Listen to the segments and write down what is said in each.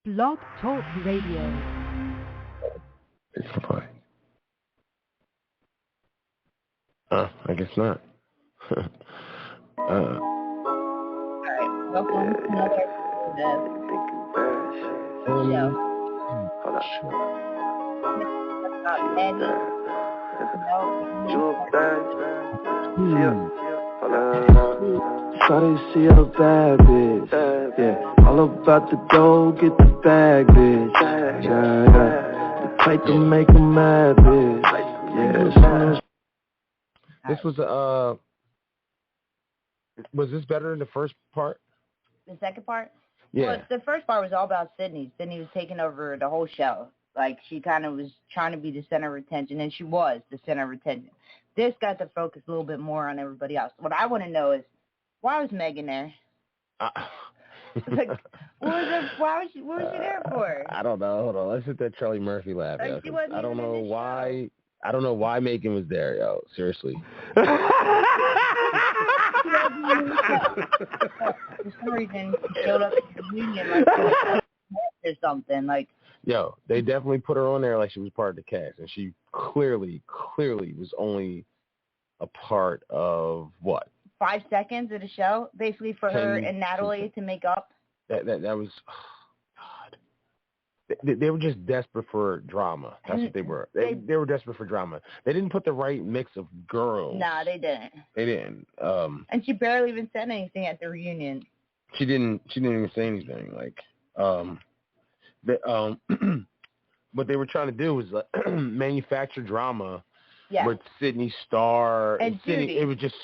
Blog Talk Radio. It's fine. I guess not. Alright, welcome to another episode of the show. Shawty, she a bad bitch, yeah. All about the dough, get the bag, bitch, yeah. The type to make 'em mad, bitch, yeah. This was this better than the first part? The second part? Yeah. Well, the first part was all about Sydney. Sydney was taking over the whole show. Like, she kind of was trying to be the center of attention, and she was the center of attention. This got to focus a little bit more on everybody else. What I want to know is, why was Megan there? Like, what was she there for? I don't know. Hold on. Let's hit that Charlie Murphy laugh. Like, Yo, she wasn't I don't even know in the why. I don't know why Megan was there, yo. Seriously. For some reason, she showed up at the reunion like she was or something. Like, yo, they definitely put her on there like she was part of the cast, and she clearly was only a part of what? 5 seconds of the show, basically for her and Natalie to make up. That was, oh, God. They were just desperate for drama. That's what they were. They were desperate for drama. They didn't put the right mix of girls. Nah, they didn't. They didn't. And she barely even said anything at the reunion. She didn't even say anything. Like, what they were trying to do was manufacture drama with Sydney Starr and Sydney. Judy. It was just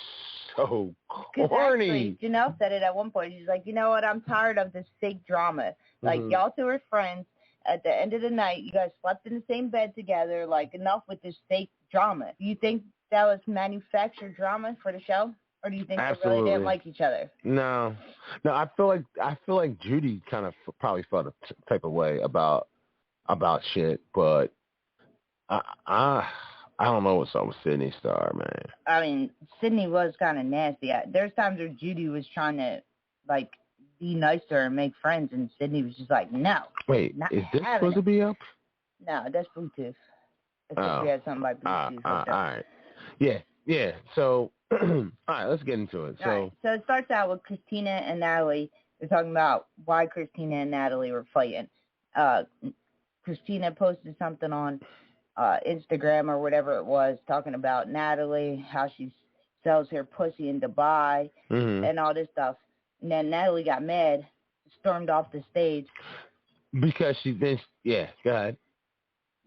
so Actually, corny. Janelle said it at one point. She's like, you know what? I'm tired of this fake drama. Like, y'all two are friends. At the end of the night, you guys slept in the same bed together. Like, enough with this fake drama. Do you think that was manufactured drama for the show? Or do you think they really didn't like each other? No. I feel like Judy kind of probably felt a type of way about shit, but I don't know what's up with Sydney Starr, man. I mean, Sydney was kind of nasty. There's times where Judy was trying to, like, be nice to her and make friends, and Sydney was just like, no. Wait, is this supposed to be up? No, that's Bluetooth. We had something by Bluetooth. All right. Yeah. So, all right, let's get into it. So it starts out with Christina and Natalie. They're talking about why Christina and Natalie were fighting. Christina posted something on Instagram or whatever it was, talking about Natalie, how she sells her pussy in Dubai and all this stuff. And then Natalie got mad, stormed off the stage. Because she thinks, go ahead.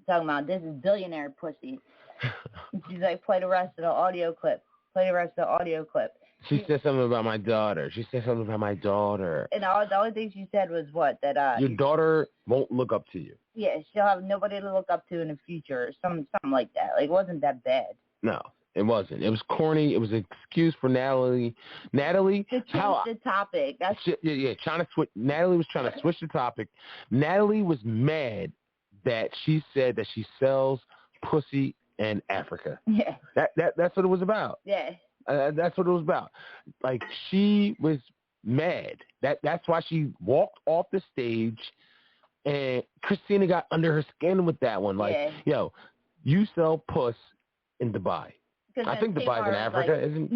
Talking about, this is billionaire pussy. She's like, play the rest of the audio clip. She said something about my daughter. And the only thing she said was what? That your daughter won't look up to you. Yeah, she'll have nobody to look up to in the future, or something like that. Like, it wasn't that bad. No, it wasn't. It was corny. It was an excuse for Natalie. To change the topic. Natalie was trying to switch the topic. Natalie was mad that she said that she sells pussy in Africa. Yeah. That's what it was about. Yeah. That's what it was about. Like, she was mad. That's why she walked off the stage, and Christina got under her skin with that one. Like, yo, you sell puss in Dubai. I think Dubai's in Africa, isn't?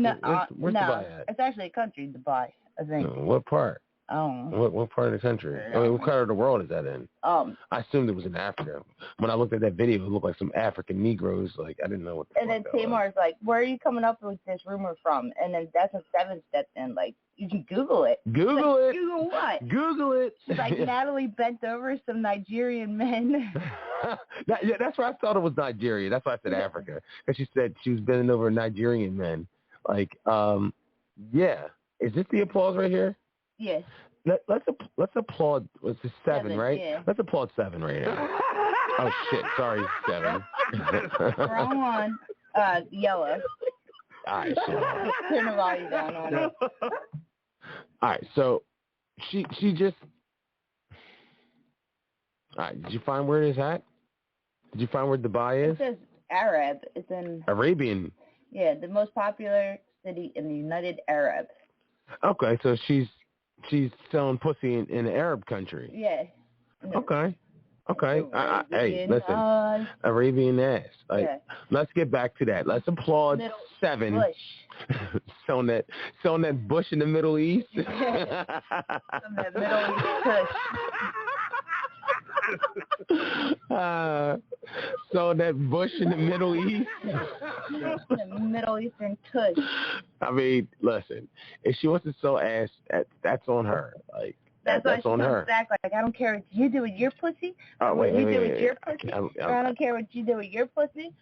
Where's Dubai at? It's actually a country, Dubai, I think. What part? I don't know. What part of the country? I mean, what part of the world is that in? I assumed it was in Africa. When I looked at that video, it looked like some African Negroes. Like, I didn't know what the fuck that was. And then Tamar's like, where are you coming up with this rumor from? And then that's when Seven stepped in. Like, you can Google it. Google it. Google what? Google it. She's like, Natalie bent over some Nigerian men. That's why I thought it was Nigeria. That's why I said Africa. Because she said she was bending over Nigerian men. Like, Is this the applause right here? Yes. Let's applaud. It's a 7, right? Yeah. Let's applaud 7 right now. Oh shit! Sorry, 7. Wrong one. Yellow. All right, shit. Turn the volume down on it. All right, so she just. All right, did you find where it is at? Did you find where Dubai is? It says Arab. It's in Arabian. Yeah, the most popular city in the United Arab. Okay, so she's selling pussy in an Arab country. Yeah. Okay. Hey, listen, Arabian ass. Like, let's get back to that. Let's applaud Seven. Selling that bush in the Middle East. Some that Middle East tush. Selling that bush in the Middle East. The Middle Eastern tush. I mean, listen, if she wants to sell ass, that's on her. Like. That's on her. Back like, I don't care what you do with your pussy. Oh, wait, do with your pussy. I don't care what you do with your pussy.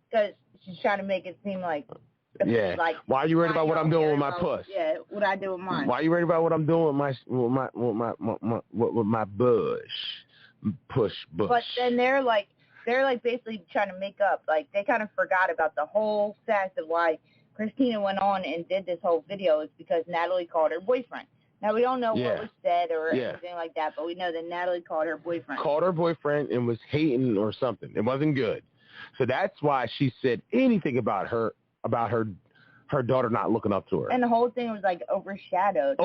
Because she's trying to make it seem like. Yeah. Like, why are you worried about what I'm doing with my puss? Yeah, what I do with mine. Why are you worried about what I'm doing with my bush? Bush. But then they're like basically trying to make up. Like, they kind of forgot about the whole fact of why Christina went on and did this whole video is because Natalie called her boyfriend. Now, we don't know what was said or anything like that, but we know that Natalie called her boyfriend. Called her boyfriend and was hating or something. It wasn't good. So that's why she said anything about her daughter not looking up to her. And the whole thing was like overshadowed.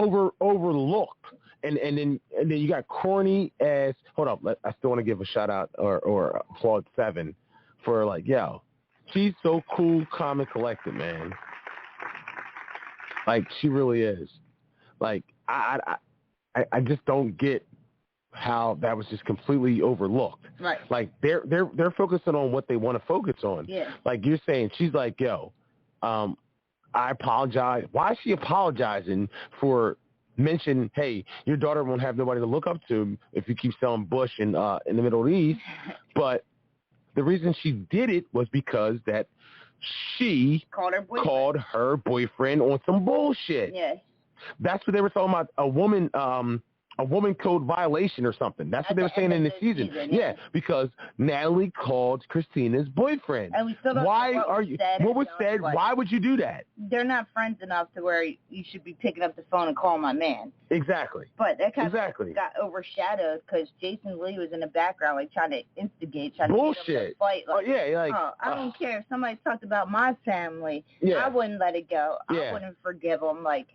Overlooked. And then you got corny ass. Hold up. I still want to give a shout out or applaud Seven for like, yo, she's so cool, calm, and collected, man. Like, she really is. Like, I just don't get how that was just completely overlooked. Right. Like, they're focusing on what they want to focus on. Yeah. Like, you're saying, she's like, yo, I apologize. Why is she apologizing for mention, hey, your daughter won't have nobody to look up to if you keep selling bush in the Middle East? But the reason she did it was because that she called her boyfriend on some bullshit. Yes. That's what they were talking about, a woman code violation or something. That's what they were saying in the season. Yeah, because Natalie called Christina's boyfriend. And we still don't know what was said. Why would you do that? They're not friends enough to where you should be picking up the phone and calling my man. Exactly. But that kind of got overshadowed because Jason Lee was in the background, like, trying to instigate, trying to get him to fight. Like, I don't care if somebody talked about my family. Yeah. I wouldn't let it go. I wouldn't forgive him. Like.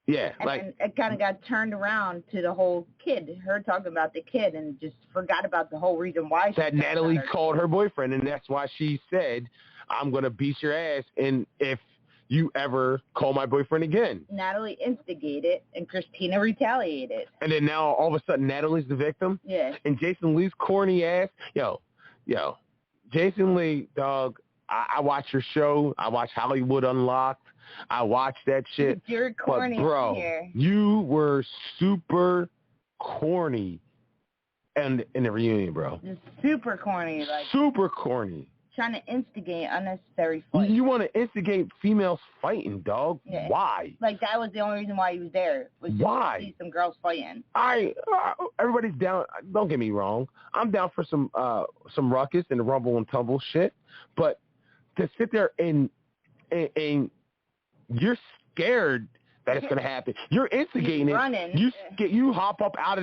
Yeah, and it kind of got turned around to the whole kid, her talking about the kid, and just forgot about the whole reason why. That Natalie called her boyfriend, and that's why she said, I'm going to beat your ass, and if you ever call my boyfriend again. Natalie instigated, and Christina retaliated. And then now, all of a sudden, Natalie's the victim? Yeah. And Jason Lee's corny ass. Yo, Jason Lee, dog, I watch your show. I watch Hollywood Unlocked. I watched that shit. You're corny, but bro, here. You were super corny in the reunion, bro. Just super corny, like super corny. Trying to instigate unnecessary fights. You want to instigate females fighting, dog? Yeah. Why? Like, that was the only reason why he was there. Was just to see some girls fighting. Everybody's down. Don't get me wrong. I'm down for some ruckus and rumble and tumble shit, but to sit there and you're scared that it's going to happen. You're instigating it. You hop up off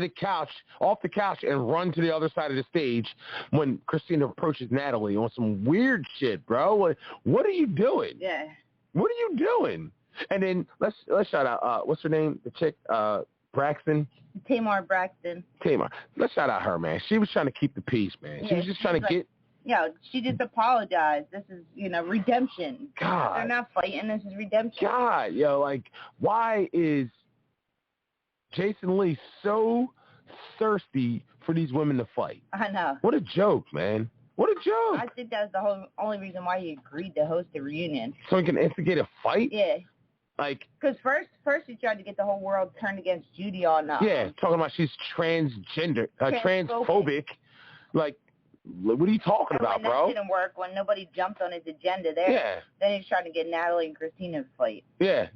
the couch, and run to the other side of the stage when Christina approaches Natalie on some weird shit, bro. What are you doing? Yeah. What are you doing? And then let's shout out, what's her name? The chick, Braxton? Tamar Braxton. Tamar. Let's shout out her, man. She was trying to keep the peace, man. Yeah, she was just trying to get... Yeah, she just apologized. This is, redemption. God. They're not fighting. This is redemption. God, why is Jason Lee so thirsty for these women to fight? I know. What a joke, man. What a joke. I think that's the only reason why he agreed to host the reunion. So he can instigate a fight? Yeah. Because first he tried to get the whole world turned against Judy on yeah, talking about she's transphobic. What are you talking about, bro? That didn't work when nobody jumped on his agenda there. Yeah. Then he's trying to get Natalie and Christina to fight. Yeah.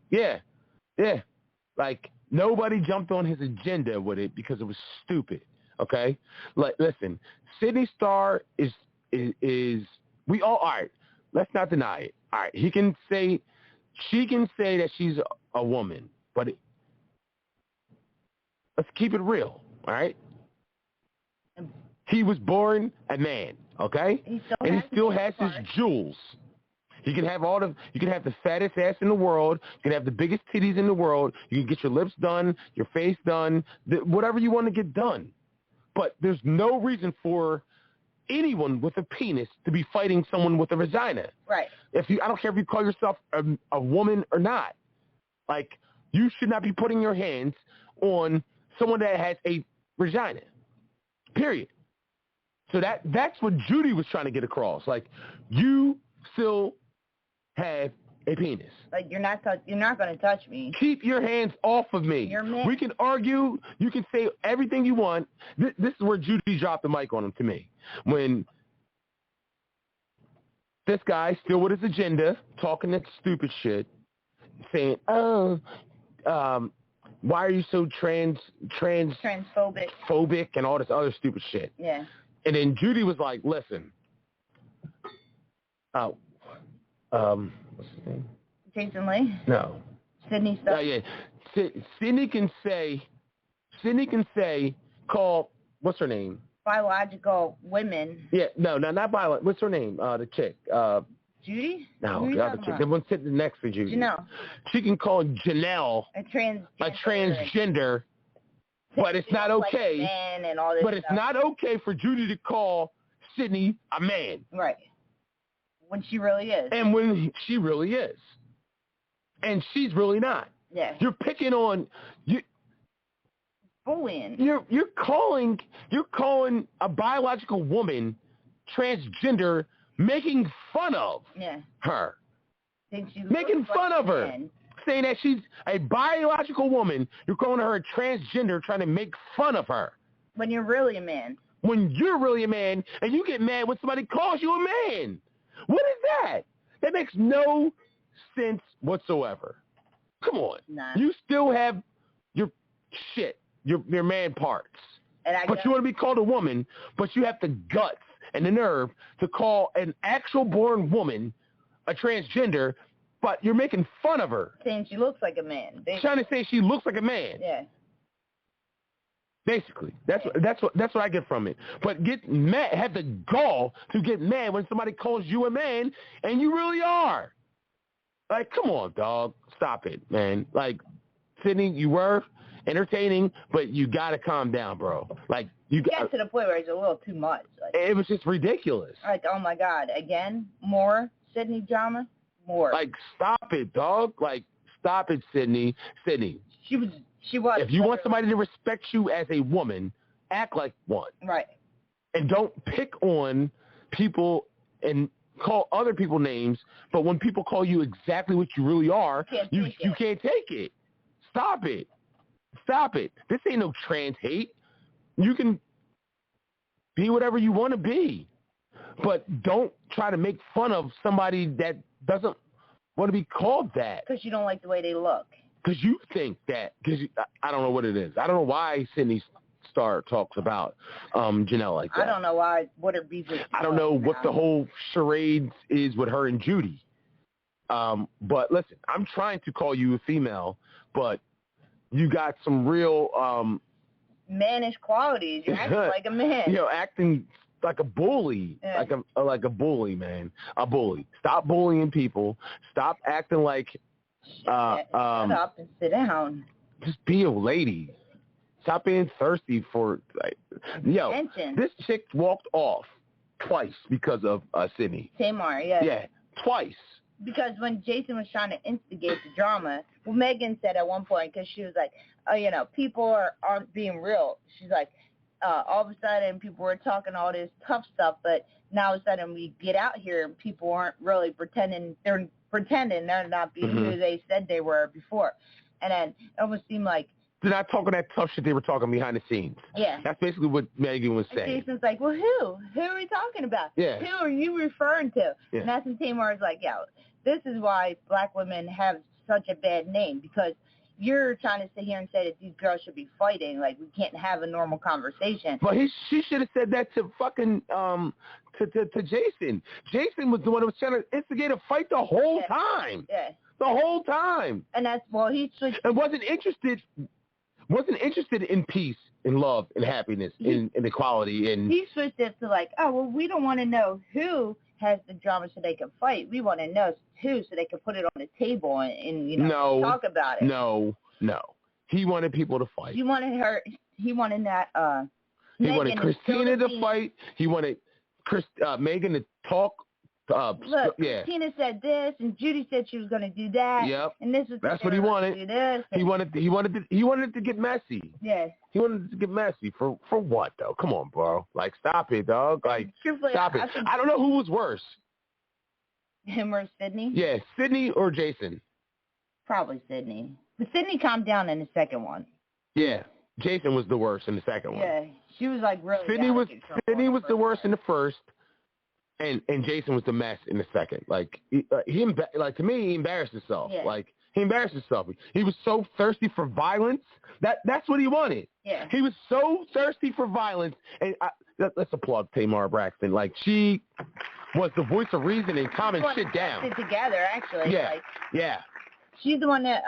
Like, nobody jumped on his agenda with it because it was stupid, okay? Like, listen, Sydney Star is we all right, let's not deny it. All right, she can say that she's a woman, but let's keep it real, all right? He was born a man, okay? He still has his jewels. You can have the fattest ass in the world. You can have the biggest titties in the world. You can get your lips done, your face done, whatever you want to get done. but there's no reason for anyone with a penis to be fighting someone with a vagina. Right. I don't care if you call yourself a woman or not. Like, you should not be putting your hands on someone that has a vagina. Period. So that's what Judy was trying to get across. Like, you still have a penis. Like, you're not going to touch me. Keep your hands off of me. You're man. We can argue. You can say everything you want. This is where Judy dropped the mic on him to me. When this guy, still with his agenda, talking that stupid shit, saying, why are you so transphobic and all this other stupid shit? Yeah. And then Judy was like, listen. What's his name? Jason Lee? No. Sydney stuff? Yeah. Sydney can say, call, what's her name? Biological women. Yeah, no, not biological. What's her name? The chick. Judy? No, the other chick. The one sitting next to Judy. Janelle. She can call Janelle a transgender, but it's not okay. Like man and all this but it's stuff. not okay for Judy to call Sydney a man. Right. When she really is. And when she really is. And she's really not. Yeah. You're picking on bullying. You're calling a biological woman transgender, making fun of her. Making fun of her. Saying that she's a biological woman. You're calling her a transgender, trying to make fun of her. When you're really a man. When you're really a man, and you get mad when somebody calls you a man. What is that? That makes no sense whatsoever. Come on. Nah. You still have your shit, your man parts. But you want to be called a woman, but you have the guts and the nerve to call an actual born woman a transgender, but you're making fun of her. Saying she looks like a man. Trying to say she looks like a man. Yeah. Basically, that's what I get from it. But get mad, have the gall to get mad when somebody calls you a man, and you really are. Like, come on, dog, stop it, man. Like, Sydney, you were entertaining, but you gotta calm down, bro. Like, you got to the point where it's a little too much. Like, it was just ridiculous. Like, oh my God, again, more Sydney drama, more. Like, stop it, dog. Like, stop it, Sydney. Sydney. She was. If you want somebody to respect you as a woman, act like one. Right. And don't pick on people and call other people names, but when people call you exactly what you really are, you can't take it. Stop it. Stop it. This ain't no trans hate. You can be whatever you want to be, but don't try to make fun of somebody that doesn't want to be called that. Because you don't like the way they look. Because you think that, I don't know what it is. I don't know why Sydney Star talks about Janelle like that. I don't know what her beef is. I don't know what the whole charade is with her and Judy. But listen, I'm trying to call you a female, but you got some real mannish qualities. You're acting like a man. You know, acting like a bully, like a bully, man, a bully. Stop bullying people. Stop acting like. Shut up and sit down. Just be a lady. Stop being thirsty for attention. This chick walked off twice because of Sydney. Tamar, yeah. Yeah, twice. Because when Jason was trying to instigate the drama, well, Megan said at one point, because she was like, oh, people aren't being real. She's like, all of a sudden people were talking all this tough stuff, but now all of a sudden we get out here and people aren't really pretending. They're pretending they're not being who they said they were before. And then it almost seemed like they're not talking that tough shit they were talking behind the scenes. Yeah. That's basically what Megan was saying. Jason's like, well, who? Who are we talking about? Yeah. Who are you referring to? Yeah. And that's when Tamar is like, this is why black women have such a bad name, because you're trying to sit here and say that these girls should be fighting. Like, we can't have a normal conversation. But she should have said that to fucking to Jason. Jason was the one who was trying to instigate a fight the whole time. Yeah. The whole time. And that's, he switched. And wasn't interested in peace, in love, and happiness, in equality. And he switched it to like, we don't want to know who has the drama so they can fight. We want to know who so they can put it on the table and talk about it. No. He wanted people to fight. He wanted that He wanted Christina to fight. He wanted Megan to talk. Look, Christina said this, and Judy said she was going to do that. Yep. And this was that's what he wanted. Do this, he wanted it to get messy. Yes. He wanted it to get messy for what though? Come on, bro. Like, stop it, dog. Like, stop it. I don't know who was worse. Him or Sydney? Yeah, Sydney or Jason. Probably Sydney. But Sydney calmed down in the second one. Yeah, Jason was the worst in the second one. Yeah, she was like really. Sydney was the worst in the first. And Jason was the mess in the second. Like to me, he embarrassed himself. Yeah. Like, he embarrassed himself. He was so thirsty for violence. That's what he wanted. Yeah. He was so thirsty for violence. And let's applaud Tamar Braxton. Like, she was the voice of reason and calming shit down. Sit together, actually. Yeah. Like, yeah. She's the one that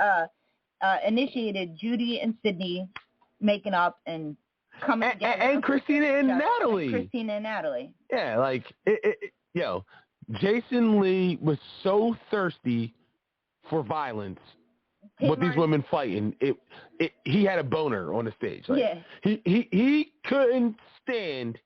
initiated Judy and Sydney making up and coming together. And Christina and Natalie. Yeah, like, Jason Lee was so thirsty for violence with these women fighting. He had a boner on the stage. Like, yeah. He couldn't stand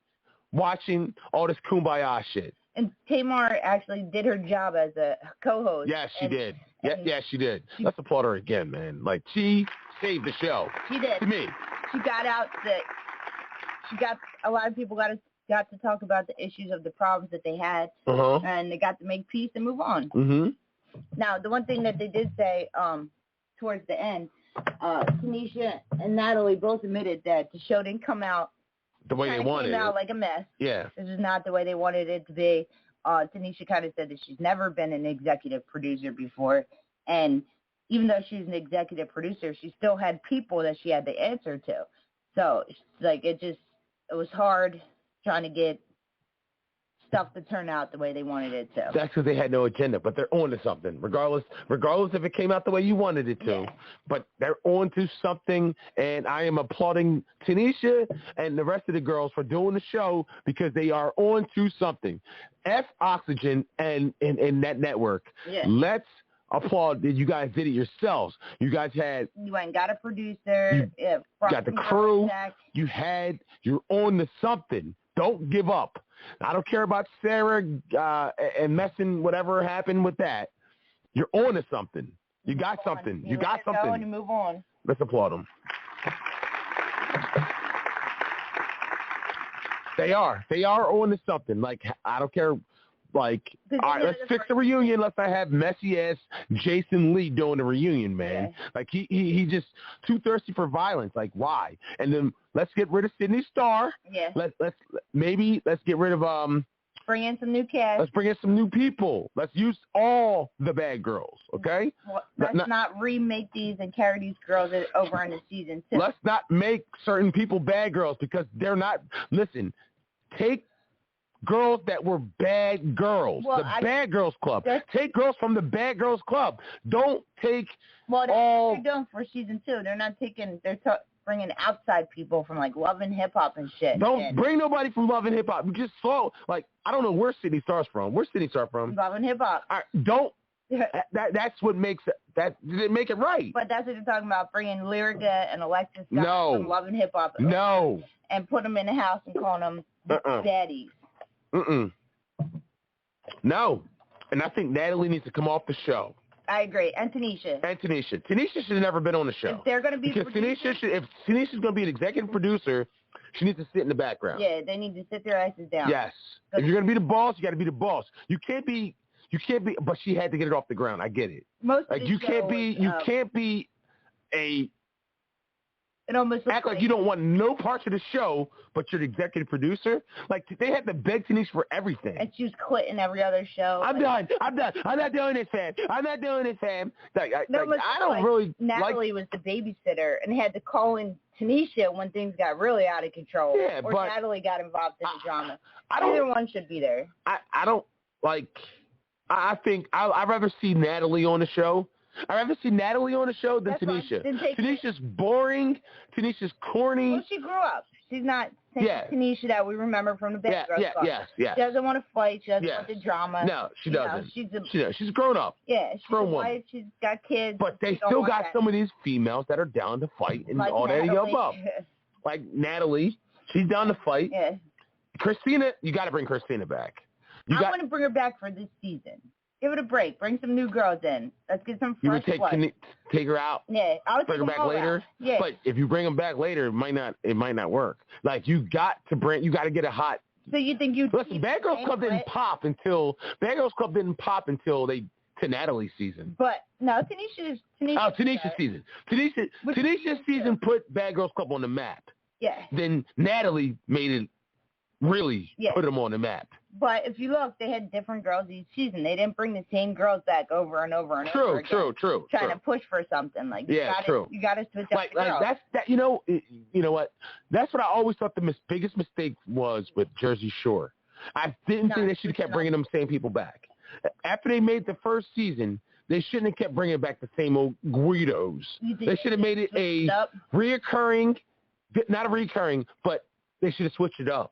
watching all this kumbaya shit. And Tamar actually did her job as a co-host. Yes, she did. Yeah, she did. Let's applaud her again, man. Like, she saved the show. She did. To me. She got out a lot of people got to talk about the issues of the problems that they had, and they got to make peace and move on. Mm-hmm. Now, the one thing that they did say towards the end, Tanisha and Natalie both admitted that the show didn't come out the way they wanted it. Came out like a mess. Yeah. This is not the way they wanted it to be. Tanisha kind of said that she's never been an executive producer before, and even though she's an executive producer, she still had people that she had to answer to. So, like, it was hard trying to get stuff to turn out the way they wanted it to. That's because they had no agenda, but they're on to something, regardless if it came out the way you wanted it to. Yeah. But they're on to something, and I am applauding Tanisha and the rest of the girls for doing the show because they are on to something. F Oxygen and that network. Yeah. Let's applaud that you guys did it yourselves. You guys had... You went and got a producer. You got the crew. You're on to something. Don't give up. I don't care about Sarah and messing whatever happened with that. You're on to something. You got something. You got something. Go and you move on. Let's applaud them. They are on to something. Like, I don't care. Like, all right, let's fix the reunion. Let's not have messy ass Jason Lee doing the reunion, man. Yeah. Like, he just too thirsty for violence. Like, why? And then let's get rid of Sydney Starr. Yeah. Let's get rid of bring in some new cast. Let's bring in some new people. Let's use all the bad girls, okay? Well, let's not remake these and carry these girls over into season 2. Let's not make certain people bad girls because they're not. Listen, take girls that were bad girls. Well, Bad Girls Club. Take girls from the Bad Girls Club. Don't take that's what they're doing for season 2. They're not taking. Bringing outside people from like Love and Hip Hop and shit. Don't bring nobody from Love and Hip Hop. Just slow. Like, I don't know where Sydney Star's from. Where's Sydney Star from? Love and Hip Hop. All right, don't. That's what makes it. That didn't make it right. But that's what you're talking about. Bringing Lyrica and Alexis from Love and Hip Hop. No. And put them in the house and call them daddies. No. And I think Natalie needs to come off the show. I agree. And Tanisha. Tanisha should have never been on the show. If they're going to be if Tanisha's going to be an executive producer, she needs to sit in the background. Yeah, they need to sit their asses down. Yes. If you're going to be the boss, you got to be the boss. You can't be. But she had to get it off the ground. I get it. You can't be a. It almost act like you don't want no parts of the show, but you're the executive producer. Like, they had to beg Tanisha for everything. And she was quitting every other show. I'm done. I'm not doing this, fam. Like, I don't really. Natalie was the babysitter and had to call in Tanisha when things got really out of control. Yeah, or but Natalie got involved in the drama. Either one should be there. I don't like. I think I'd rather see Natalie on the show. I'd rather see Natalie on the show than Tanisha. Tanisha's boring. Tanisha's corny. Well, she grew up. She's not Tanisha that we remember from the Bad Girls Club. Yes. She doesn't want to fight. She doesn't want the drama. No, she doesn't. She's grown up. Yeah, she's grown a wife. She's got kids. But they still got some of these females that are down to fight and like all Natalie. that above. Like Natalie. She's down to fight. Yeah. Christina, you got to bring Christina back. I want to bring her back for this season. Give it a break. Bring some new girls in. Let's get some fresh blood. Can you take her out? Yeah, I would bring her back later. Out. Yeah. But if you bring them back later, it might not work. Like you got to get a hot. So you think you listen? Bad Girls Club didn't pop until to Natalie's season. But no, Tanisha's season. Tanisha's season put Bad Girls Club on the map. Yeah. Then Natalie made it really put them on the map. But if you look, they had different girls each season. They didn't bring the same girls back over and over and over again. True. Trying to push for something like you got to switch up the girls. That's that. You know what? That's what I always thought the biggest mistake was with Jersey Shore. I didn't think they should have kept bringing them same people back. After they made the first season, they shouldn't have kept bringing back the same old Guidos. They should have made it not a reoccurring, but they should have switched it up.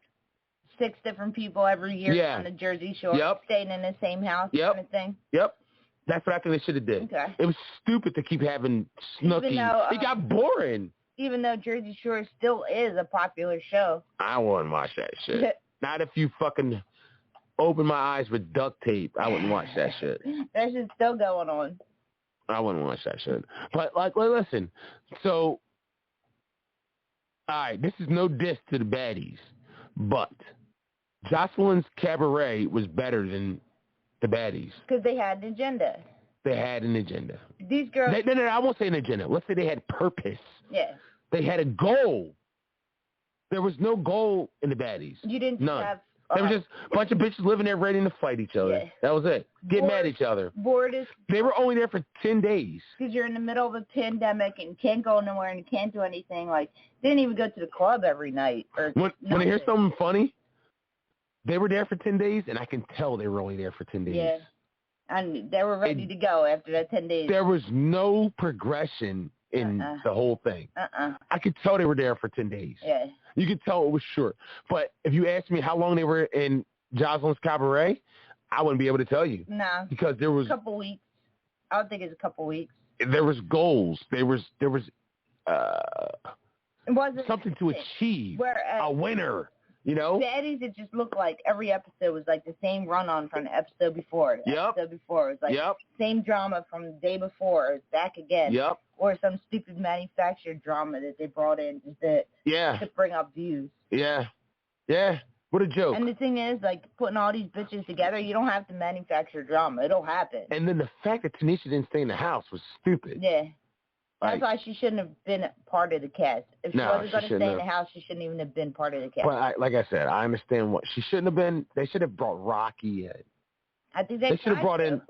6 different people every year on the Jersey Shore, staying in the same house kind of thing. Yep. That's what I think they should have did. Okay. It was stupid to keep having Snooki. It got boring. Even though Jersey Shore still is a popular show. I wouldn't watch that shit. Not if you fucking open my eyes with duct tape. I wouldn't watch that shit. That shit's still going on. I wouldn't watch that shit. But, listen. So, all right, this is no diss to the baddies, but Jocelyn's Cabaret was better than the baddies. Because they had an agenda. They had an agenda. These girls... No, I won't say an agenda. Let's say they had purpose. Yeah. They had a goal. There was no goal in the baddies. You didn't have... There was just a bunch of bitches living there ready to fight each other. Yeah. That was it. Get mad at each other. They were only there for 10 days. Because you're in the middle of a pandemic and can't go nowhere and can't do anything. Like, they didn't even go to the club every night. When I hear something funny, they were there for 10 days, and I can tell they were only there for 10 days. Yeah. And they were ready to go after that 10 days. There was no progression in the whole thing. I could tell they were there for 10 days. Yeah. You could tell it was short. But if you asked me how long they were in Jocelyn's Cabaret, I wouldn't be able to tell you. No. Because there was... a couple weeks. I would think it's a couple weeks. There was goals. There was something to achieve. A winner. You know? Baddies, it just looked like every episode was like the same run-on from the episode before. The episode before. It was like same drama from the day before. It's back again. Yep. Or some stupid manufactured drama that they brought in just to bring up views. Yeah. Yeah. What a joke. And the thing is, like, putting all these bitches together, you don't have to manufacture drama. It'll happen. And then the fact that Tanisha didn't stay in the house was stupid. Yeah. That's why she shouldn't have been part of the cast. If she wasn't going to stay in the house, she shouldn't even have been part of the cast. But like I said, I understand what she shouldn't have been. They should have brought Rocky in. I think they should have brought in.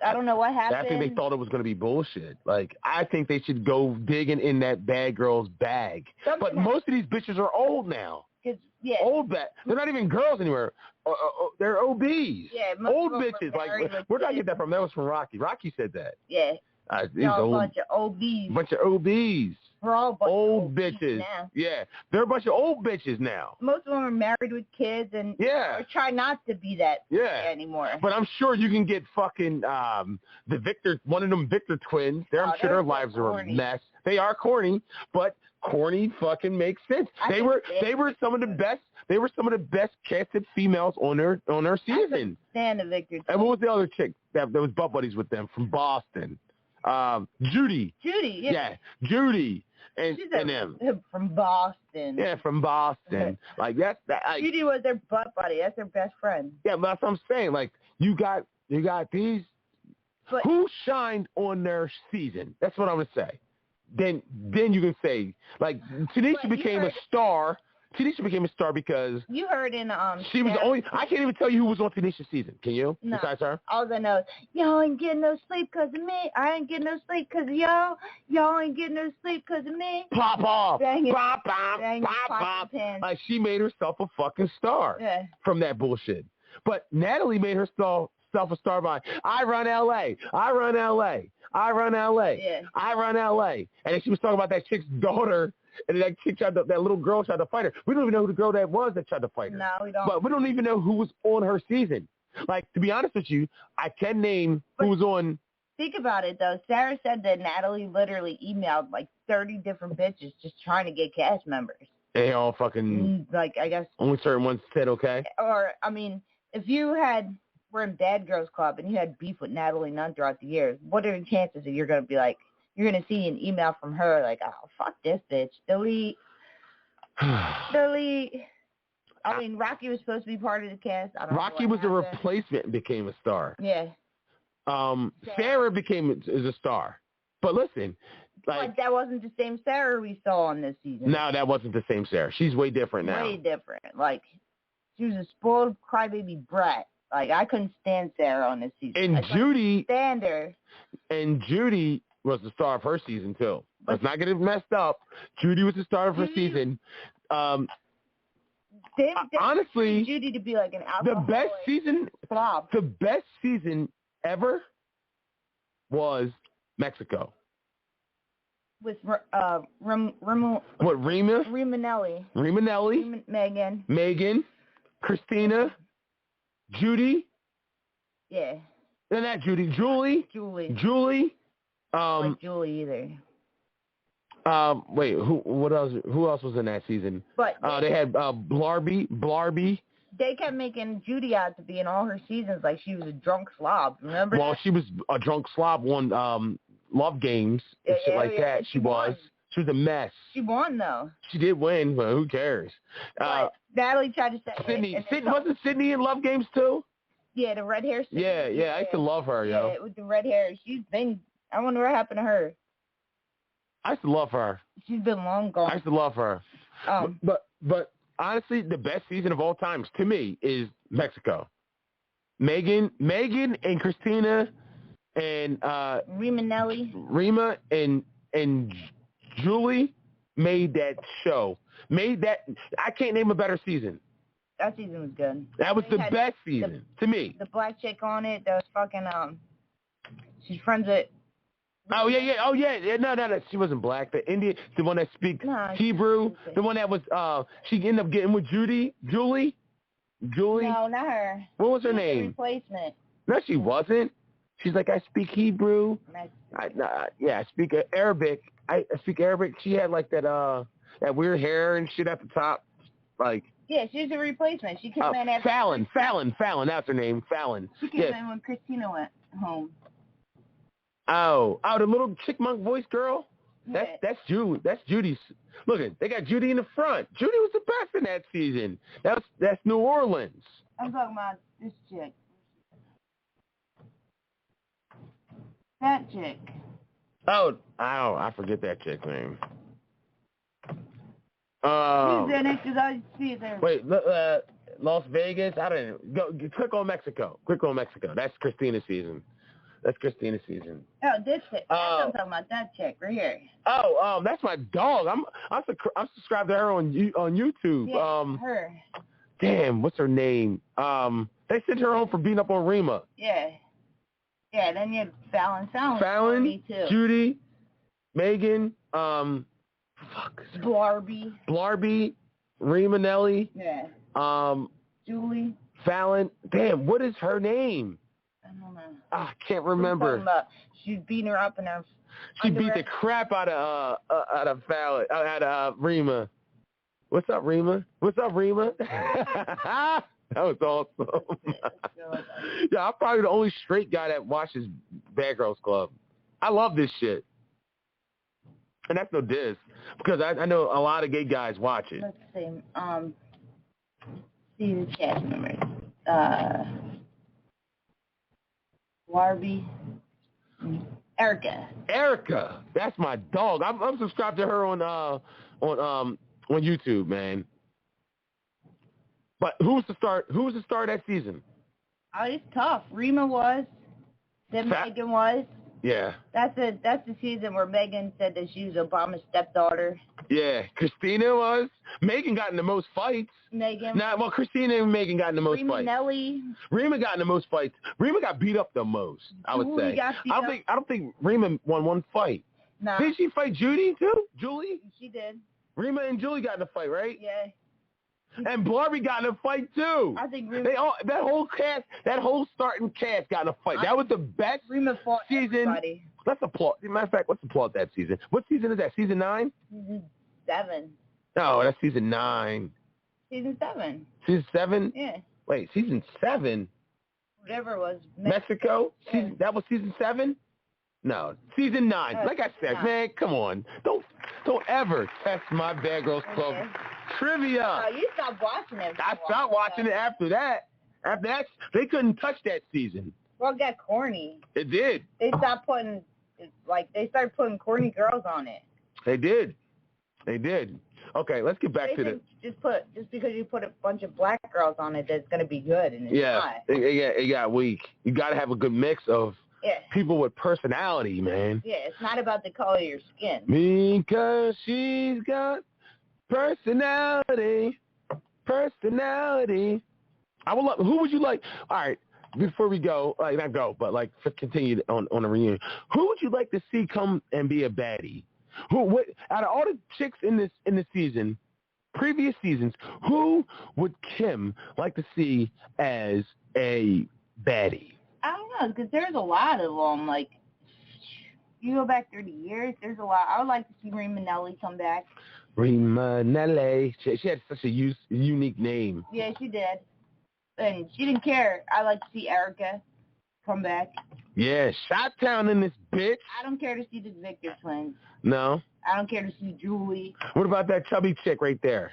I don't know what happened. I think they thought it was going to be bullshit. Like, I think they should go digging in that bad girl's bag. But most of these bitches are old now. Old bad. They're not even girls anymore. They're OBs. Yeah, old bitches. Like, where did I get that from? That was from Rocky. Rocky said that. Yeah. These old, bunch of OBs. Bunch of OBs. We're all a bunch old of bitches. Now. Yeah, they're a bunch of old bitches now. Most of them are married with kids and try not to be that anymore. But I'm sure you can get fucking one of them Victor twins. I'm sure their lives are a mess. They are corny, but corny fucking makes sense. They were some of the best. They were some of the best casted females on their season. Stand the Victor. And what was the other chick that was butt buddies with them from Boston? Judy. Yeah, Judy. And them. From Boston. Yeah, from Boston. Like, that's that. Judy was their butt buddy. That's their best friend. Yeah, but that's what I'm saying. Like, you got these. But who shined on their season? That's what I'm going to say. Then you can say, like, Tanisha became a star. Tanisha became a star because you heard in she was the only. I can't even tell you who was on Tanisha's season. Can you? No. Besides her? All I know, y'all ain't getting no sleep 'cause of me. I ain't getting no sleep 'cause of y'all. Y'all ain't getting no sleep 'cause of me. Pop off. Pop pop. Like, she made herself a fucking star from that bullshit. But Natalie made herself a star by I run LA. I run LA. I run LA. Yeah. I run LA. And then she was talking about that chick's daughter. And that chick that little girl tried to fight her. We don't even know who the girl that was that tried to fight her. No, we don't. But we don't even know who was on her season. Like, to be honest with you, I can name who was on. Think about it, though. Sarah said that Natalie literally emailed like 30 different bitches just trying to get cast members. They all fucking like I guess only certain ones said okay. Or I mean, if you were in Bad Girls Club and you had beef with Natalie Nunn throughout the years, what are the chances that you're gonna be like, you're gonna see an email from her like, oh fuck this bitch, delete. I mean, Rocky was supposed to be part of the cast. I don't know. Rocky was a replacement and became a star. Yeah. Sarah is a star. But listen, like that wasn't the same Sarah we saw on this season. No, that wasn't the same Sarah. She's way different now. Way different. Like, she was a spoiled crybaby brat. Like, I couldn't stand Sarah on this season. And Judy. Stand her. And Judy was the star of her season, too. Let's not get it messed up. Judy was the star of her season. Honestly, Judy to be like an alcoholic. The best season ever was Mexico. With Rima? Rimanelli. Megan. Christina. Judy. Yeah. And not Judy. Julie. I don't like Julie either. Wait, who else was in that season? But they had Blarby. They kept making Judy out to be in all her seasons like she was a drunk slob. Remember? Well, she was a drunk slob on Love Games and shit like that. She was a mess. She won though. She did win, but who cares? But Natalie tried to say Sydney. Wasn't Sydney in Love Games too? Yeah, the red hair. Yeah. I used to love her, yo. Yeah, with the red hair. I wonder what happened to her. I used to love her. She's been long gone. I used to love her. But honestly, the best season of all times to me is Mexico. Megan and Christina and Rima and Julie made that show. I can't name a better season. That season was good. That was the best season to me. The black chick on it, that was fucking she's friends with. Oh yeah. No. She wasn't black. The Indian, the one that speaks Hebrew, the one that was she ended up getting with Julie. No, not her. What was her name? Replacement. No, she wasn't. She's like, I speak Hebrew. I speak Arabic. I speak Arabic. She had like that weird hair and shit at the top, like. Yeah, she's a replacement. She came in after Fallon. That's her name, Fallon. She came in when Christina went home. Oh, the little chickmunk voice girl. Yeah. That's Judy. That's Judy's. Look, they got Judy in the front. Judy was the best in that season. That's New Orleans. I'm talking about this chick. That chick. Oh, I forget that chick's name. She's in it because I see it there. Wait, Las Vegas. I don't know. Click on Mexico. That's Christina's season. Oh, this chick. That's what I'm talking about. That chick right here. Oh, that's my dog. I'm subscribed to her on YouTube. Yeah, her. Damn, what's her name? They sent her home for beating up on Rima. Yeah. Yeah. Then you had Fallon. Me too. Judy, Megan. Blarby, Rimanelli. Yeah. Julie. Fallon. Damn, what is her name? I don't know. I can't remember. She's beating her up in her. She beat the crap out of Fallon, out of Rima. What's up, Rima? That was awesome. Yeah, I'm probably the only straight guy that watches Bad Girls Club. I love this shit. And that's no diss, because I know a lot of gay guys watch it. Let's see. See the cast members. Barbie. Erica. That's my dog. I'm subscribed to her on YouTube, man. But who was the star that season? Oh, it's tough. Rima was. Then Megan was. Yeah. That's the season where Megan said that she was Obama's stepdaughter. Yeah. Christina was. Megan got in the most fights. Christina and Megan got in the most fights. Rima got in the most fights. Rima got beat up the most, I would say. I don't think Rima won one fight. Nah. Did she fight Judy too? Julie? She did. Rima and Julie got in a fight, right? Yeah. And Barbie got in a fight too. I think that whole starting cast got in a fight. That was the best Rima fought season. Everybody. Let's applaud. Matter of fact, let's applaud that season. What season is that? Season 9? Season 7. No, that's season 9. Season 7. Season 7? Yeah. Wait, season 7? Whatever it was. Mexico? Yeah. That was season 7? No, season 9. Like I said, man, come on. Don't ever test my Bad Girls Club trivia. Oh, you stopped watching it. I stopped watching it after that. After that, they couldn't touch that season. Well, it got corny. It did. They stopped putting, they started putting corny girls on it. They did. Okay, let's get back to the. Just because you put a bunch of black girls on it, that's gonna be good, and it's not. It got weak. You got to have a good mix of people with personality, man. Yeah, it's not about the color of your skin. Because she's got personality. I would love. Who would you like? All right, before we go, not go, but continue on the reunion. Who would you like to see come and be a baddie? What out of all the chicks in this season, previous seasons, who would Kim like to see as a baddie? I don't know, because there's a lot of them. Like, you go back 30 years, there's a lot. I would like to see Rima Nelly come back. Rima Nelly. She had such a unique name. Yeah, she did. And she didn't care. I like to see Erica come back. Yeah, Shot-Town in this bitch. I don't care to see the Victor twins. No. I don't care to see Julie. What about that chubby chick right there?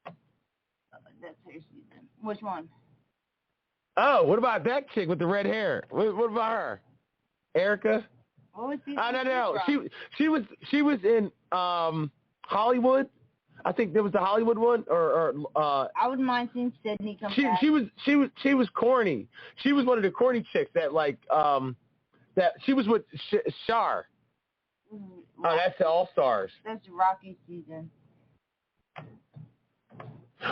That's her season. Which one? Oh, what about that chick with the red hair? What about her? Erica? What was season? No. She was in Hollywood. I think there was the Hollywood one, or I wouldn't mind seeing Sydney come back. She was corny. She was one of the corny chicks that that she was with Shar. Oh, that's the All Stars. That's Rocky's season.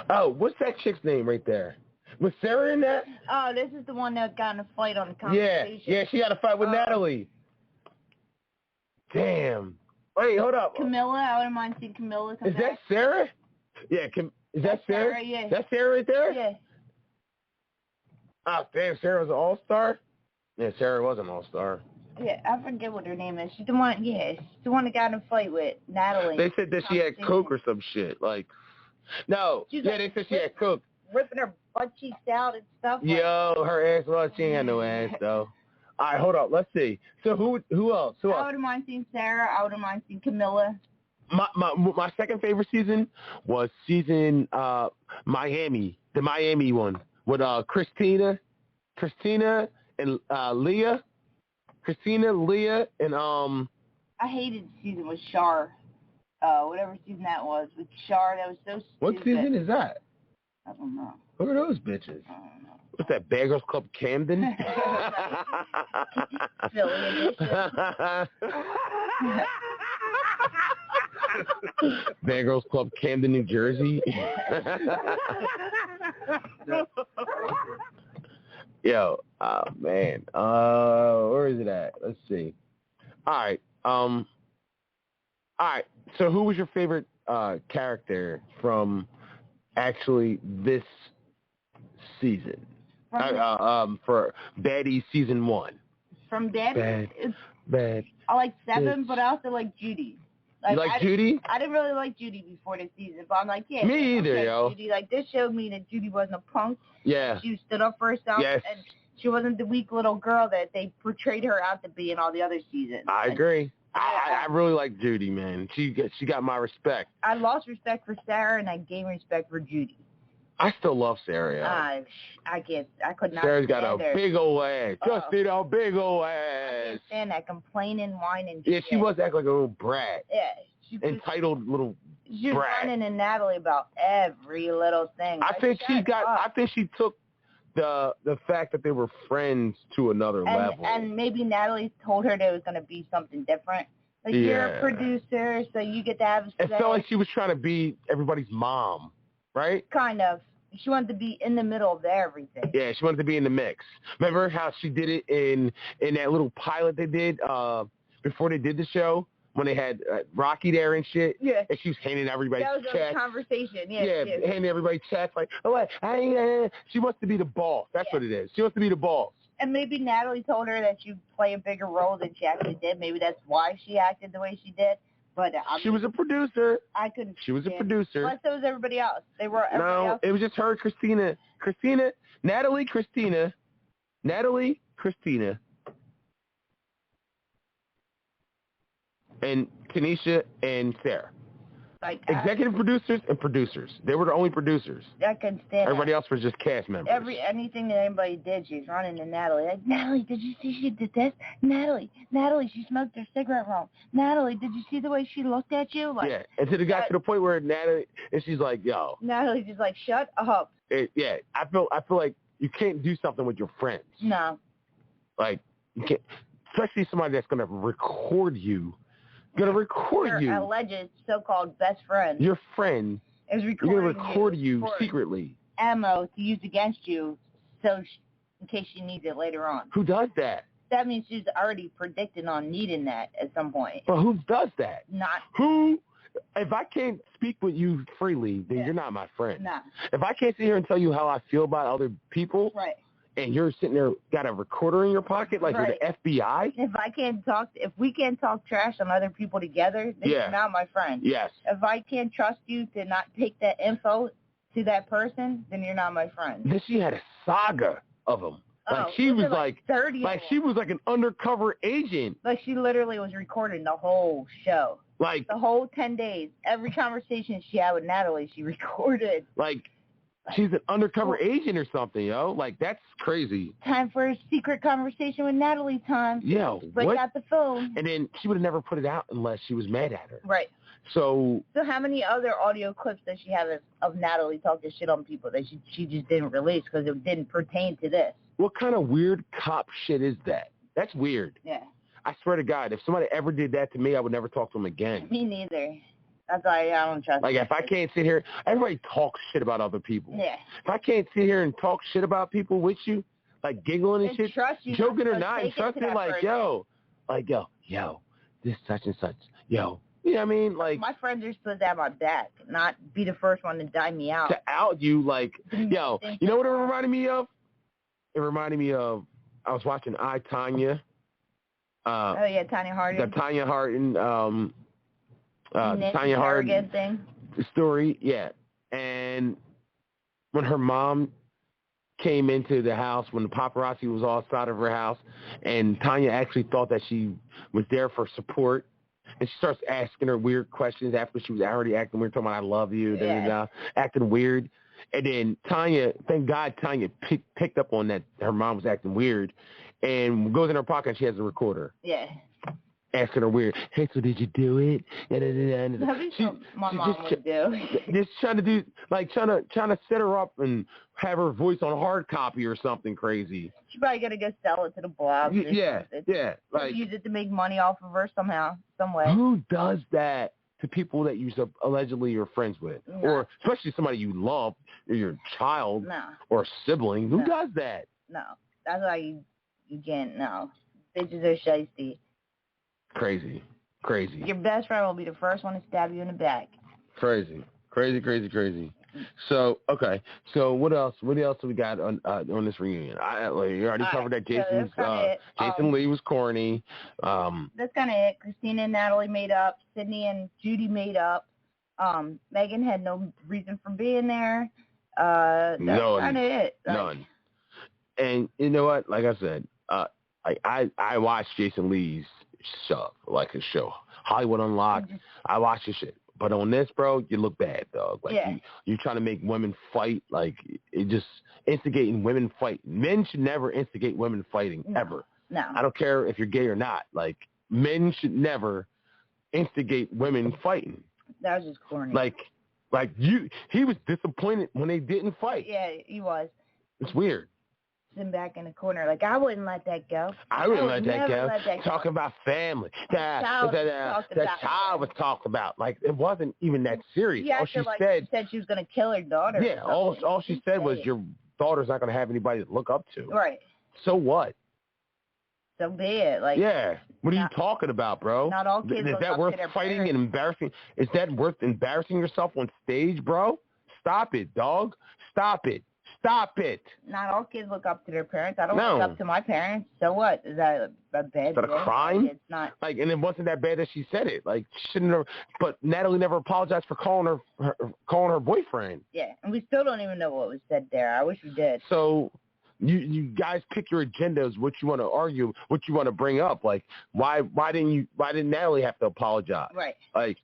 Oh, what's that chick's name right there? Was Sarah in that? Oh, this is the one that got in a fight on the conversation. Yeah, she got a fight with Natalie. Damn. Wait, hold up. Camilla, I wouldn't mind seeing Camilla come back. Is that Sarah? Yeah, is that Sarah? Yeah. That's Sarah right there? Yeah. Oh, damn, Sarah was an all-star? Yeah, Sarah was an all-star. Yeah, I forget what her name is. She's the one, she's the one that got in a fight with Natalie. They said that she had coke or some shit. No. They said she had coke. Ripping her butt cheeks out and stuff. Yo, her ass, well, she ain't got no ass, though. All right, hold on. Let's see. So who else? I wouldn't mind seeing Sarah. I wouldn't mind seeing Camilla. My second favorite season was season Miami, the Miami one with Christina and Leah. Christina, Leah, and I hated the season with Shar. Whatever season that was with Shar, that was so stupid. What season is that? I don't know. Who are those bitches? I don't know. What's that, Bad Girls Club Camden? Philly edition. Bad Girls Club Camden, New Jersey. Yo, oh man. Where is it at? Let's see. All right. So who was your favorite character from actually this season? For Baddies season 1. From Baddies? Bad. I like 7, but I also like Judy. You like Judy? I didn't really like Judy before this season, but I'm like, yeah. Me either, yo. Judy. This showed me that Judy wasn't a punk. Yeah. She stood up for herself. Yes. And she wasn't the weak little girl that they portrayed her out to be in all the other seasons. I agree. I really like Judy, man. She got my respect. I lost respect for Sarah, and I gained respect for Judy. I still love Sarah. I could not. Sarah's got a big old ass. Just see that big old ass. I can't stand that complaining, whining. Yeah, she was acting like a little brat. Yeah. Entitled little She was brat. whining and Natalie about every little thing. I think she took the fact that they were friends to another level. And maybe Natalie told her there was going to be something different. You're a producer, so you get to have a say. It felt like she was trying to be everybody's mom, right? Kind of. She wanted to be in the middle of everything. Yeah, she wanted to be in the mix. Remember how she did it in that little pilot they did before they did the show? When they had Rocky there and shit. Yeah. And she was handing everybody checks. That was a conversation. Yeah. Handing everybody checks. She wants to be the boss. That's what it is. She wants to be the boss. And maybe Natalie told her that she'd play a bigger role than she actually did. Maybe that's why she acted the way she did. But she was a producer. I couldn't. She was a producer. Plus, so was everybody else. They were everybody else. It was just her, Natalie, Christina, and Tanisha and Sarah. Like executive producers and producers. They were the only producers. I couldn't stand Everybody else was just cast members. Anything that anybody did, she's running to Natalie. Like, Natalie, did you see she did this? Natalie, she smoked her cigarette wrong. Natalie, did you see the way she looked at you? Like, yeah, until it got to the point where Natalie, and she's like, yo. Natalie's just like, shut up. Yeah, I feel like you can't do something with your friends. No. Like, you can't, especially somebody that's going to record you. Going to record you. Your alleged so-called best friend. Your friend is recording you're going to record you secretly. Ammo to use against you, so in case she needs it later on. Who does that? That means she's already predicting on needing that at some point. Well, who does that? Not. Who? If I can't speak with you freely, then you're not my friend. Nah. If I can't sit here and tell you how I feel about other people, right, and you're sitting there got a recorder in your pocket like you're the FBI. If we can't talk trash on other people together, then you're not my friend. Yes. If I can't trust you to not take that info to that person, then you're not my friend. Then she had a saga of them. Like she was like 30. Like she was like an undercover agent. Like she literally was recording the whole show. Like the whole 10 days. Every conversation she had with Natalie, she recorded. Like she's an undercover agent or something, yo. Like, that's crazy. Time for a secret conversation with Natalie time. Yeah. Break out the phone. And then she would have never put it out unless she was mad at her. Right. So how many other audio clips does she have of Natalie talking shit on people that she just didn't release because it didn't pertain to this? What kind of weird cop shit is that? That's weird. Yeah. I swear to God, if somebody ever did that to me, I would never talk to them again. Me neither. That's why I don't trust. Like, if I can't sit here, everybody talks shit about other people. Yeah. If I can't sit here and talk shit about people with you, like giggling and shit, joking or not, and trusting, like, yo, this such and such, yo. You know what I mean? Like, my friends are supposed to have my back, not be the first one to dime me out. To out you, like, yo, you know what it reminded me of? It reminded me of, I was watching I, Tonya. Tonya Harding. The Tonya Harding, Tanya Harding thing. Story, yeah. And when her mom came into the house, when the paparazzi was all outside of her house, and Tanya actually thought that she was there for support, and she starts asking her weird questions after she was already acting weird, talking about I love you, acting weird. And then Tanya, thank God Tanya picked up on that her mom was acting weird, and goes in her pocket and she has a recorder. Yeah. Asking her weird, hey, so did you do it? My mom would do. Just trying to do, like, trying to set her up and have her voice on hard copy or something crazy. She's probably gonna go sell it to the blogs. Yeah. Like, use it to make money off of her somehow, some way. Who does that to people that you allegedly you're friends with, or especially somebody you love, or your child, or sibling? Who does that? No, that's why you can't. No, bitches are shiesty. Crazy. Your best friend will be the first one to stab you in the back. Crazy. So, okay. So what else do we got on this reunion? You already covered that Jason Lee was corny. That's kind of it. Christina and Natalie made up. Sydney and Judy made up. Megan had no reason for being there. That's kind of it. None. And you know what? Like I said, I watched Jason Lee's stuff, like his show, Hollywood Unlocked. I watched his shit. But on this, bro, you look bad, dog. Like, you trying to make women fight, like, it just instigating women fight. Men should never instigate women fighting, ever. No. I don't care if you're gay or not. Like, men should never instigate women fighting. That was just corny. He was disappointed when they didn't fight. Yeah, he was. It's weird. Sitting back in the corner, like, I wouldn't let that go. I wouldn't let that go. Talking about family. The child was talked about. Like, it wasn't even that serious. All she said she was going to kill her daughter. Yeah, all she said was your daughter's not going to have anybody to look up to. Right. So what? So be it. Like, yeah. What are you talking about, bro? Not all kids Is that worth fighting and embarrassing? Is that worth embarrassing yourself on stage, bro? Stop it, dog. Stop it. Stop it. Not all kids look up to their parents. I don't look up to my parents. So what? Is that a bad thing? Is that a crime? Like, it's not. Like, and it wasn't that bad that she said it. Like, she shouldn't have. But Natalie never apologized for calling her boyfriend. Yeah, and we still don't even know what was said there. I wish we did. So you guys pick your agendas, what you want to argue, what you want to bring up. Like, why didn't Natalie have to apologize? Right. Like,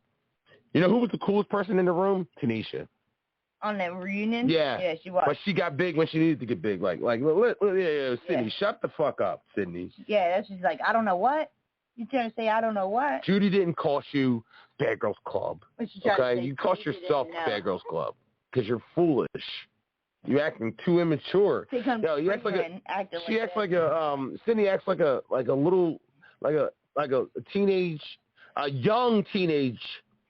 you know who was the coolest person in the room? Tanisha. On that reunion? Yeah. Yeah, she was. But she got big when she needed to get big. Like, Sydney, shut the fuck up, Sydney. Yeah, that's just like, I don't know what. You trying to say I don't know what? Judy didn't cost you Bad Girls Club. Okay? You cost yourself Bad Girls Club because you're foolish. You acting too immature. You act like Sydney acts like a young teenage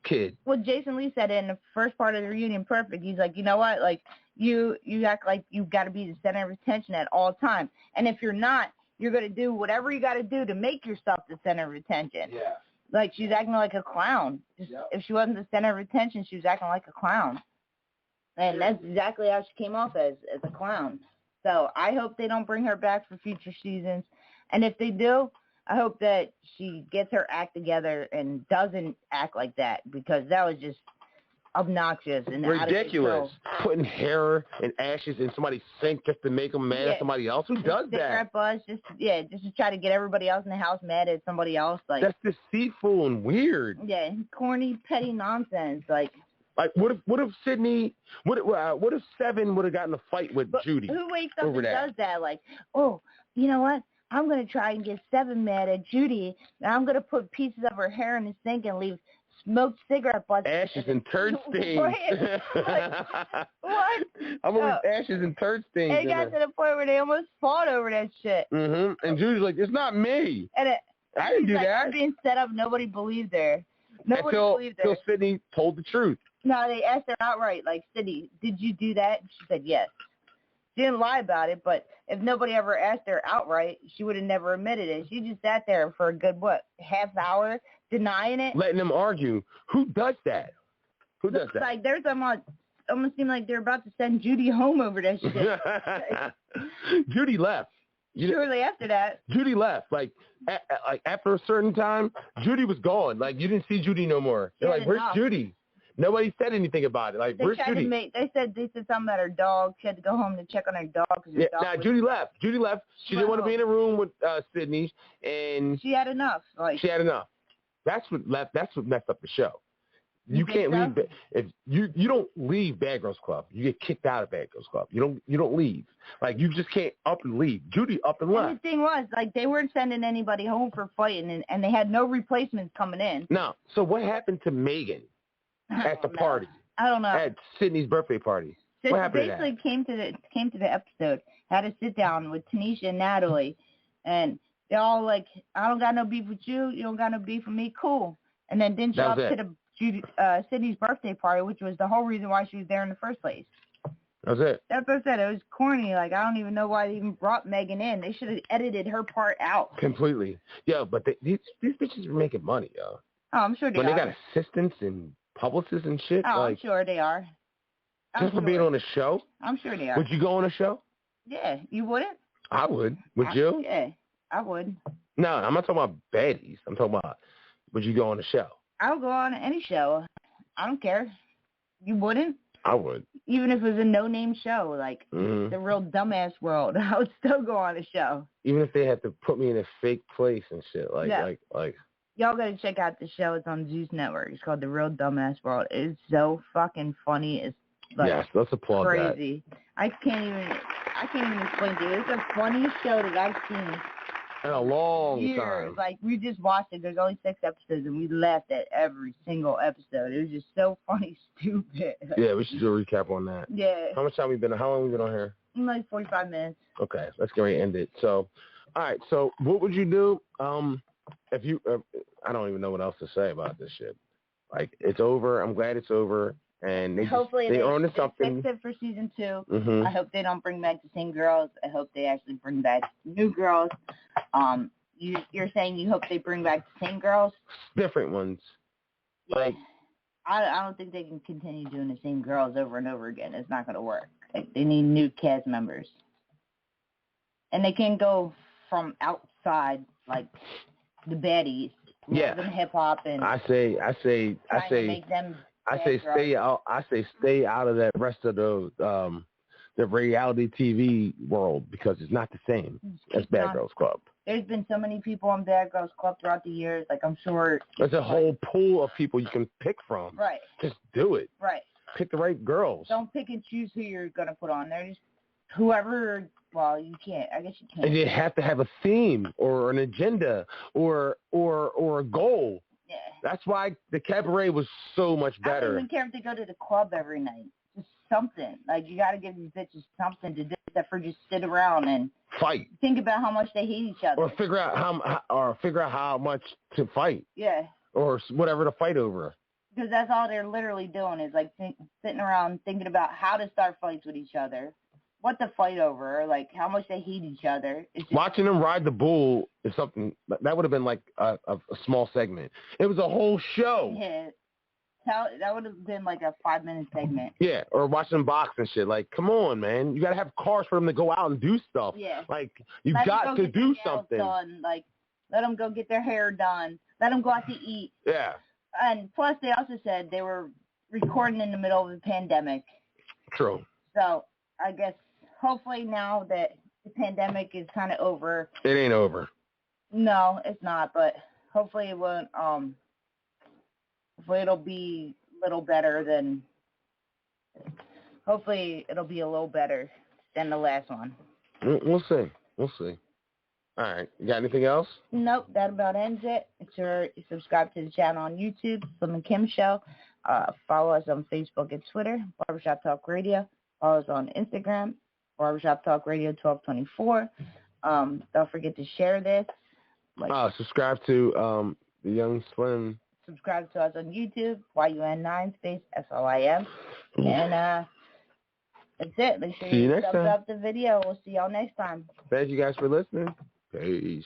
kid. Well, Jason Lee said it in the first part of the reunion perfect. He's like, you know what? Like, you act like you've got to be the center of attention at all times. And if you're not, you're going to do whatever you got to do to make yourself the center of attention. Yeah. Like, she's acting like a clown. If she wasn't the center of attention, she was acting like a clown. And that's exactly how she came off as a clown. So I hope they don't bring her back for future seasons. And if they do, I hope that she gets her act together and doesn't act like that, because that was just obnoxious and ridiculous. Putting hair and ashes in somebody's sink just to make them mad at somebody else. Who does that? Cigarette butts, just to try to get everybody else in the house mad at somebody else. Like, that's deceitful and weird. Yeah, corny, petty nonsense. Like what if Sydney? What if Seven would have gotten a fight with Judy? Who wakes up and does that? Like, oh, you know what? I'm going to try and get Seven mad at Judy, and I'm going to put pieces of her hair in the sink and leave smoked cigarette butts. Ashes and turd stains. What? I'm going to leave ashes and turd stains. It got to the point where they almost fought over that shit. Mm-hmm. And Judy's like, it's not me. And I didn't do that. I'm being set up. Nobody believed her. Until Sydney told the truth. No, they asked her outright, like, Sydney, did you do that? She said yes. She didn't lie about it, but if nobody ever asked her outright, she would have never admitted it. She just sat there for a good, half hour denying it? Letting them argue. Who does that? Who does that? Like, there's almost seemed like they're about to send Judy home over that shit. Judy left. Shortly after that. Judy left. Like after a certain time, Judy was gone. Like, you didn't see Judy no more. They're like, where's Judy? Nobody said anything about it. Like, where's Judy? They said something about her dog. She had to go home to check on her dog. Judy left. Judy left. She didn't want to be in a room with Sydney, and she had enough. She had enough. That's what messed up the show. You can't leave. If you don't leave Bad Girls Club, you get kicked out of Bad Girls Club. You don't leave. Like, you just can't up and leave. Judy up and left. And the thing was, like, they weren't sending anybody home for fighting, and they had no replacements coming in. No. So what happened to Megan at the party? I don't know. At Sydney's birthday party. So what happened basically came to the episode, had to sit down with Tanisha and Natalie, and they're all like, I don't got no beef with you. You don't got no beef with me. Cool. And then didn't show up to the Sydney's birthday party, which was the whole reason why she was there in the first place. That was it. That's what I said. It was corny. Like, I don't even know why they even brought Megan in. They should have edited her part out. Completely. Yeah, but these bitches are making money, yo. Oh, I'm sure they are. When they got assistants and publicists and shit. Oh, like, I'm sure they are. Just for being on a show? I'm sure they are. Would you go on a show? Yeah, you wouldn't? I would. Would you? Yeah, I would. No, I'm not talking about baddies. I'm talking about, would you go on a show? I would go on any show. I don't care. You wouldn't? I would. Even if it was a no-name show, like The Real Dumbass World, I would still go on a show. Even if they had to put me in a fake place and shit. Like. Y'all got to check out the show. It's on Zeus Network. It's called The Real Dumbass World. It's so fucking funny. It's like, yes, let's applaud crazy. That. I can't even explain to you. It's the funniest show that I've seen in a long years. time. Like, we just watched it. There's only 6 episodes, and we laughed at every single episode. It was just so funny, stupid. Yeah, we should do a recap on that. Yeah. How long have we been on here? Like 45 minutes. Okay, let's get ready to end it. So, all right. So, what would you do if you? I don't even know what else to say about this shit. Like, it's over. I'm glad it's over. And hopefully they earned something. Fix it for season 2. Mm-hmm. I hope they don't bring back the same girls. I hope they actually bring back new girls. You're saying you hope they bring back the same girls? Different ones. Yeah. Like, I don't think they can continue doing the same girls over and over again. It's not going to work. Like, they need new cast members. And they can go from outside, like the baddies, more than hip hop, and I say make them stay out. I say stay out of that rest of the reality TV world, because it's not the same as Bad Girls Club. There's been so many people on Bad Girls Club throughout the years. Like, I'm sure there's a whole pool of people you can pick from. Right. Just do it. Right. Pick the right girls. Don't pick and choose who you're gonna put on there. Just whoever. Well, you can't. I guess you can't. And you have to have a theme or an agenda or a goal. Yeah. That's why the cabaret was so much better. I don't even care if they go to the club every night. Just something. Like, you got to give these bitches something to do except for just sit around and fight. Think about how much they hate each other. Or figure out how much to fight. Yeah. Or whatever to fight over. Because that's all they're literally doing is, like, sitting around thinking about how to start fights with each other. What to fight over, like how much they hate each other. Watching them ride the bull is something that would have been like a small segment. It was a whole show. Yeah, that would have been like a 5-minute segment. Yeah, or watching them box and shit. Like, come on, man, you gotta have cars for them to go out and do stuff. Yeah, like you got to do something. Done. Like, let them go get their hair done. Let them go out to eat. Yeah. And plus, they also said they were recording in the middle of the pandemic. True. So I guess. Hopefully now that the pandemic is kind of over. It ain't over. No, it's not, but hopefully it won't, hopefully it'll be a little better than, hopefully it'll be a little better than the last one. We'll see. All right. You got anything else? Nope, that about ends it. Make sure you subscribe to the channel on YouTube, Slim and Kim Show. Follow us on Facebook and Twitter, Barbershop Talk Radio. Follow us on Instagram, Barbershop Talk Radio 1224. Don't forget to share this. Subscribe to the Young Slim. Subscribe to us on YouTube, YUN9 SLIM. And that's it. Make sure you thumbs up the video. We'll see y'all next time. Thank you guys for listening. Peace.